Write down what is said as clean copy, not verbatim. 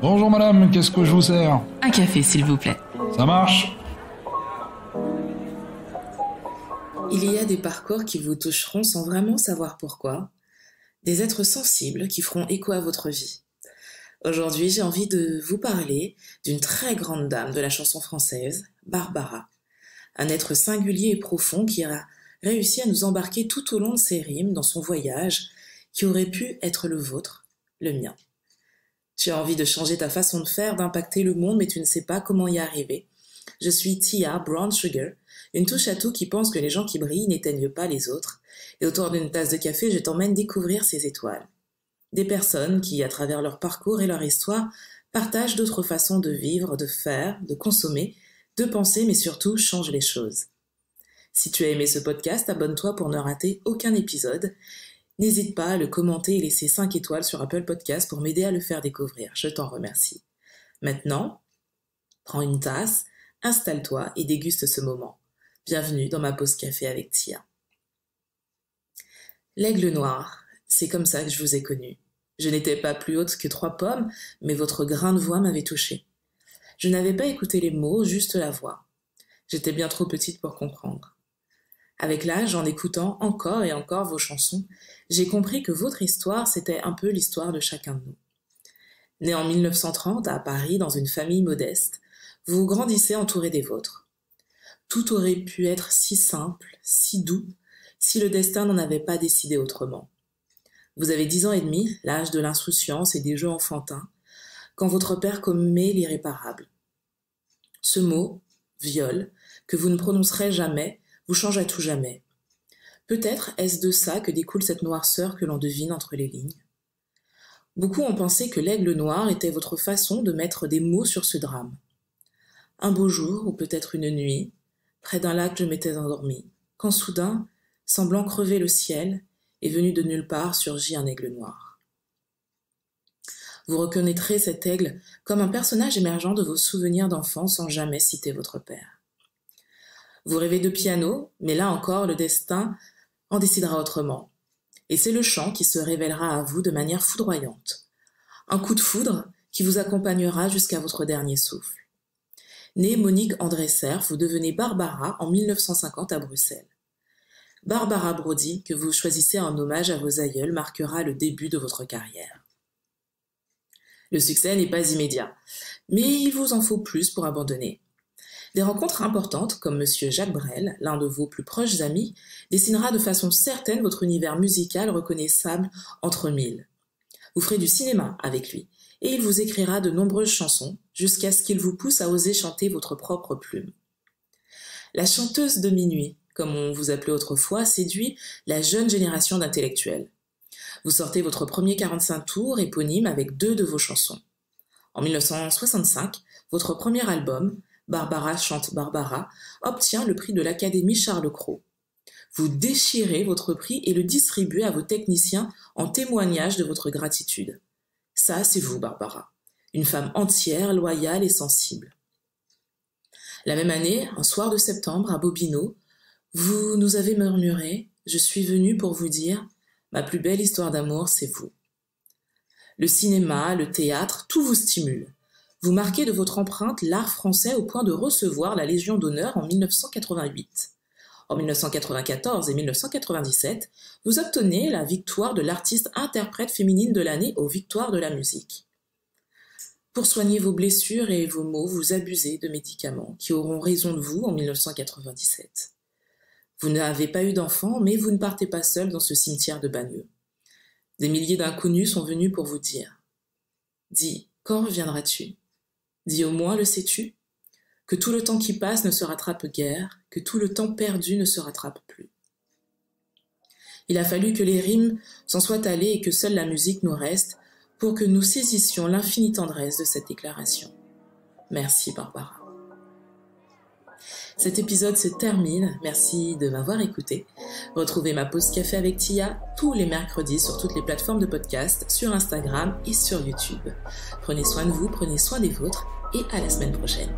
Bonjour madame, qu'est-ce que je vous sers? Un café, s'il vous plaît. Ça marche? Il y a des parcours qui vous toucheront sans vraiment savoir pourquoi, des êtres sensibles qui feront écho à votre vie. Aujourd'hui, j'ai envie de vous parler d'une très grande dame de la chanson française, Barbara. Un être singulier et profond qui a réussi à nous embarquer tout au long de ses rimes dans son voyage qui aurait pu être le vôtre, le mien. Tu as envie de changer ta façon de faire, d'impacter le monde, mais tu ne sais pas comment y arriver. Je suis Tia Brown Sugar, une touche à tout qui pense que les gens qui brillent n'éteignent pas les autres. Et autour d'une tasse de café, je t'emmène découvrir ces étoiles. Des personnes qui, à travers leur parcours et leur histoire, partagent d'autres façons de vivre, de faire, de consommer, de penser, mais surtout changent les choses. Si tu as aimé ce podcast, abonne-toi pour ne rater aucun épisode. N'hésite pas à le commenter et laisser 5 étoiles sur Apple Podcasts pour m'aider à le faire découvrir. Je t'en remercie. Maintenant, prends une tasse, installe-toi et déguste ce moment. Bienvenue dans ma pause café avec Tia. L'aigle noir, c'est comme ça que je vous ai connu. Je n'étais pas plus haute que 3 pommes, mais votre grain de voix m'avait touchée. Je n'avais pas écouté les mots, juste la voix. J'étais bien trop petite pour comprendre. Avec l'âge, en écoutant encore et encore vos chansons, j'ai compris que votre histoire, c'était un peu l'histoire de chacun de nous. Né en 1930 à Paris, dans une famille modeste, vous grandissez entouré des vôtres. Tout aurait pu être si simple, si doux, si le destin n'en avait pas décidé autrement. Vous avez 10 ans et demi, l'âge de l'insouciance et des jeux enfantins, quand votre père commet l'irréparable. Ce mot, viol, que vous ne prononcerez jamais, vous change à tout jamais. Peut-être est-ce de ça que découle cette noirceur que l'on devine entre les lignes. Beaucoup ont pensé que l'aigle noir était votre façon de mettre des mots sur ce drame. Un beau jour, ou peut-être une nuit, près d'un lac je m'étais endormie, quand soudain, semblant crever le ciel, est venu de nulle part surgit un aigle noir. Vous reconnaîtrez cet aigle comme un personnage émergent de vos souvenirs d'enfance sans jamais citer votre père. Vous rêvez de piano, mais là encore le destin en décidera autrement. Et c'est le chant qui se révélera à vous de manière foudroyante. Un coup de foudre qui vous accompagnera jusqu'à votre dernier souffle. Née Monique André Cerf, vous devenez Barbara en 1950 à Bruxelles. Barbara Brody, que vous choisissez en hommage à vos aïeuls, marquera le début de votre carrière. Le succès n'est pas immédiat, mais il vous en faut plus pour abandonner. Des rencontres importantes, comme Monsieur Jacques Brel, l'un de vos plus proches amis, dessinera de façon certaine votre univers musical reconnaissable entre mille. Vous ferez du cinéma avec lui, et il vous écrira de nombreuses chansons, jusqu'à ce qu'il vous pousse à oser chanter votre propre plume. La chanteuse de minuit, comme on vous appelait autrefois, séduit la jeune génération d'intellectuels. Vous sortez votre premier 45 tours éponyme avec 2 de vos chansons. En 1965, votre premier album, Barbara chante Barbara, obtient le prix de l'Académie Charles Cros. Vous déchirez votre prix et le distribuez à vos techniciens en témoignage de votre gratitude. Ça, c'est vous, Barbara. Une femme entière, loyale et sensible. La même année, un soir de septembre, à Bobino, vous nous avez murmuré « Je suis venue pour vous dire, ma plus belle histoire d'amour, c'est vous ». Le cinéma, le théâtre, tout vous stimule. Vous marquez de votre empreinte l'art français au point de recevoir la Légion d'honneur en 1988. En 1994 et 1997, vous obtenez la victoire de l'artiste interprète féminine de l'année aux Victoires de la musique. Pour soigner vos blessures et vos maux, vous abusez de médicaments qui auront raison de vous en 1997. Vous n'avez pas eu d'enfant, mais vous ne partez pas seul dans ce cimetière de Bagneux. Des milliers d'inconnus sont venus pour vous dire « Dis, quand reviendras-tu ? Dis au moins, le sais-tu ? Que tout le temps qui passe ne se rattrape guère, que tout le temps perdu ne se rattrape plus. » Il a fallu que les rimes s'en soient allées et que seule la musique nous reste pour que nous saisissions l'infinie tendresse de cette déclaration. Merci Barbara. Cet épisode se termine, merci de m'avoir écouté. Retrouvez ma pause café avec Tia tous les mercredis sur toutes les plateformes de podcast, sur Instagram et sur YouTube. Prenez soin de vous, prenez soin des vôtres et à la semaine prochaine.